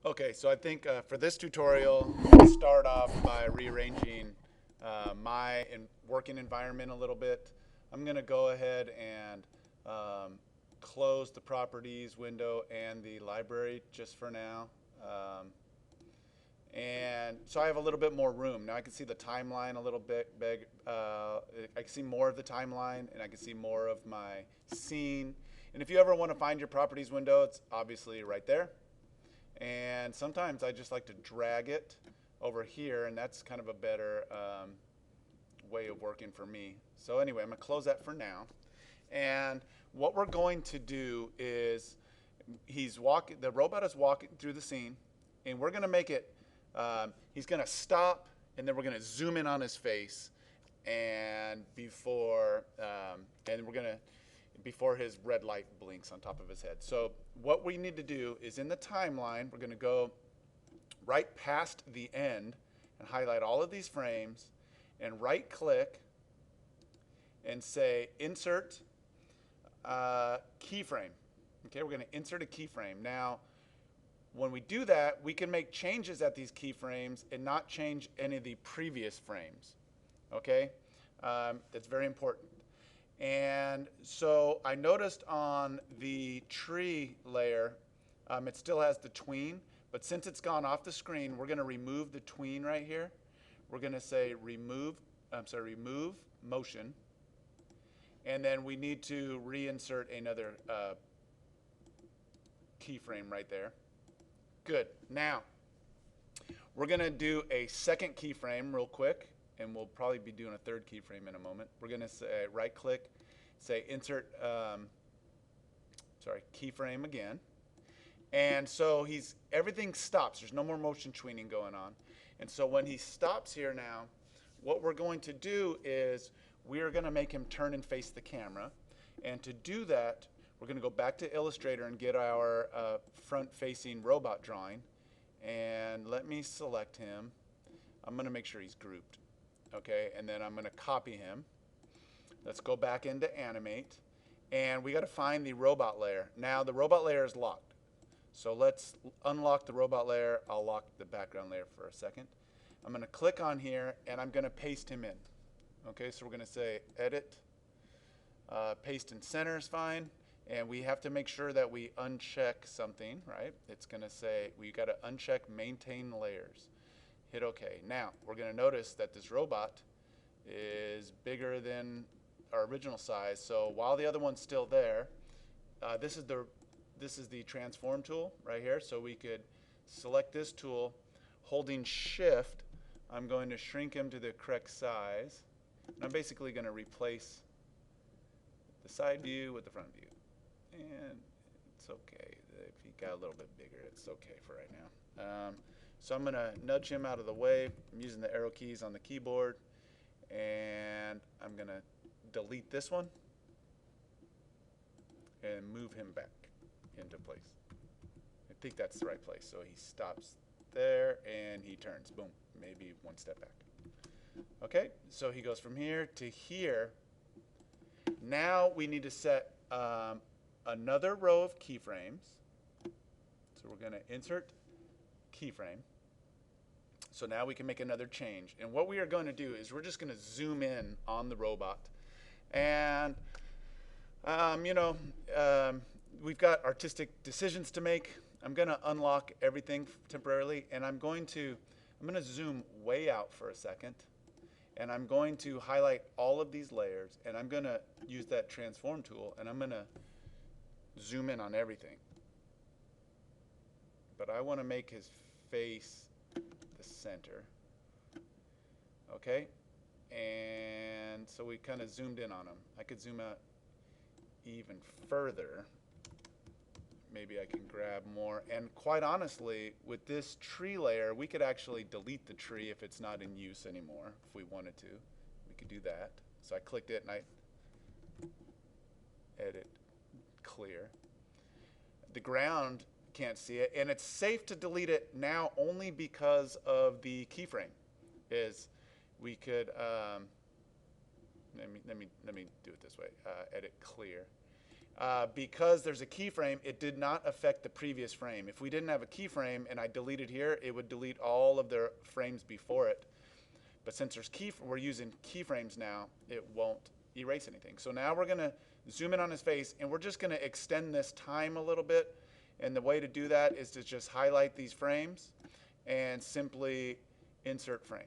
Okay, so I think for this tutorial, I'm going to start off by rearranging my working environment a little bit. I'm going to go ahead and close the properties window and the library just for now. And so I have a little bit more room. Now I can see the timeline a little bit big. I can see more of the timeline and I can see more of my scene. And if you ever want to find your properties window, it's obviously right there. And sometimes I just like to drag it over here, and that's kind of a better way of working for me. So anyway, I'm going to close that for now. And what we're going to do is the robot is walking through the scene, and we're going to make it, he's going to stop, and then we're going to zoom in on his face, and before his red light blinks on top of his head. So what we need to do is in the timeline, we're going to go right past the end and highlight all of these frames and right click and say insert keyframe. Okay, we're going to insert a keyframe. Now, when we do that, we can make changes at these keyframes and not change any of the previous frames. Okay, that's very important. And so I noticed on the tree layer, it still has the tween, but since it's gone off the screen, we're going to remove the tween right here. We're going to say remove motion, and then we need to reinsert another keyframe right there. Good. Now, we're going to do a second keyframe real quick, and we'll probably be doing a third keyframe in a moment. We're going to say right click, say insert keyframe again. And so everything stops. There's no more motion tweening going on. And so when he stops here now, what we're going to do is we're going to make him turn and face the camera. And to do that, we're going to go back to Illustrator and get our front-facing robot drawing. And let me select him. I'm going to make sure he's grouped. Okay, and then I'm going to copy him. Let's go back into animate, and we got to find the robot layer. Now the robot layer is locked, so let's unlock the robot layer. I'll lock the background layer for a second. I'm going to click on here, and I'm going to paste him in. Okay, so we're going to say edit, paste in center is fine, and we have to make sure that we uncheck something, right? It's going to say we got to uncheck maintain layers. Hit OK. Now, we're going to notice that this robot is bigger than our original size. So while the other one's still there, this is the transform tool right here. So we could select this tool, holding shift. I'm going to shrink him to the correct size. And I'm basically going to replace the side view with the front view. And it's OK. If he got a little bit bigger, it's OK for right now. So I'm going to nudge him out of the way. I'm using the arrow keys on the keyboard. And I'm going to delete this one and move him back into place. I think that's the right place. So he stops there and he turns. Boom. Maybe one step back. Okay, so he goes from here to here. Now we need to set another row of keyframes. So we're going to insert keyframe. So now we can make another change. And what we are going to do is we're just going to zoom in on the robot. And, we've got artistic decisions to make. I'm going to unlock everything temporarily. And I'm going to zoom way out for a second. And I'm going to highlight all of these layers. And I'm going to use that transform tool. And I'm going to zoom in on everything. But I want to make his face the center. Okay, and so we kind of zoomed in on him. I could zoom out even further. Maybe I can grab more. And quite honestly, with this tree layer, we could actually delete the tree if it's not in use anymore. If we wanted to, we could do that. So I clicked it and I edit clear. The ground can't see it, and it's safe to delete it now only because of the keyframe. Is we could let me do it this way. Edit clear. because there's a keyframe, it did not affect the previous frame. If we didn't have a keyframe and I deleted here, it would delete all of the frames before it. But since we're using keyframes now, it won't erase anything. So now we're going to zoom in on his face, and we're just going to extend this time a little bit. And the way to do that is to just highlight these frames and simply insert frame.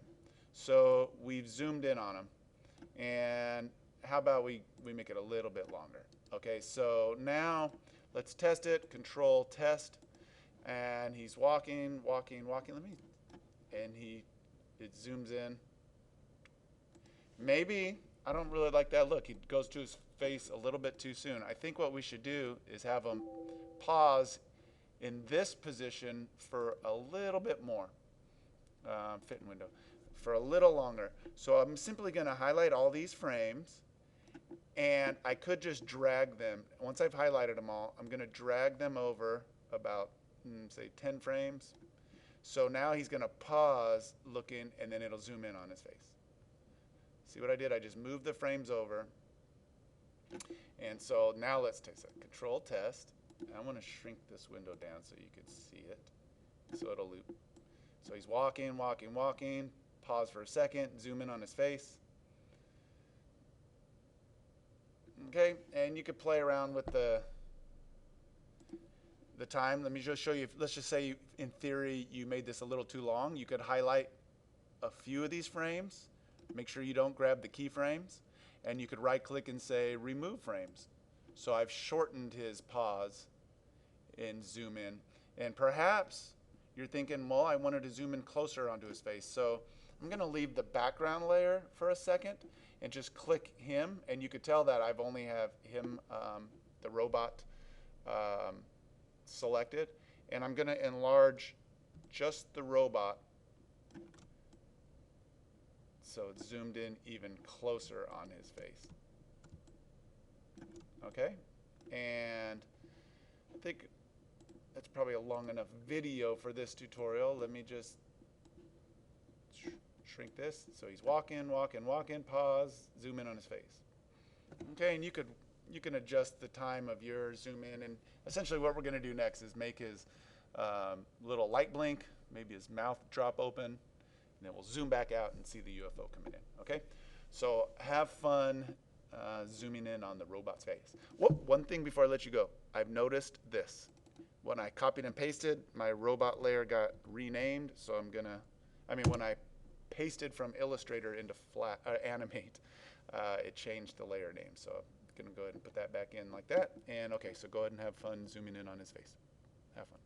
So we've zoomed in on him. And how about we make it a little bit longer? Okay, so now let's test it. Control test. And he's walking. And it zooms in. Maybe, I don't really like that look. He goes to his face a little bit too soon. I think what we should do is have him pause in this position for a little bit more. Fit in window. For a little longer. So I'm simply going to highlight all these frames, and I could just drag them. Once I've highlighted them all, I'm going to drag them over about, say, 10 frames. So now he's going to pause looking, and then it'll zoom in on his face. See what I did? I just moved the frames over. And so now let's test it. Control test. I want to shrink this window down so you can see it. So it'll loop. So he's walking. Pause for a second. Zoom in on his face. Okay, and you could play around with the time. Let me just show you. Let's just say, in theory, you made this a little too long. You could highlight a few of these frames. Make sure you don't grab the keyframes. And you could right-click and say, remove frames. So I've shortened his pause and zoom in. And perhaps you're thinking, well, I wanted to zoom in closer onto his face. So I'm going to leave the background layer for a second and just click him. And you could tell that I've only have him, the robot, selected. And I'm going to enlarge just the robot so it's zoomed in even closer on his face. Okay? And I think that's probably a long enough video for this tutorial. Let me just shrink this. So he's walking, pause, zoom in on his face. Okay, and you can adjust the time of your zoom in. And essentially what we're going to do next is make his little light blink, maybe his mouth drop open, and then we'll zoom back out and see the UFO coming in. Okay, so have fun zooming in on the robot's face. One thing before I let you go, I've noticed this. When I copied and pasted, my robot layer got renamed. So when I pasted from Illustrator into Animate, it changed the layer name. So I'm gonna go ahead and put that back in like that. And okay, so go ahead and have fun zooming in on his face. Have fun.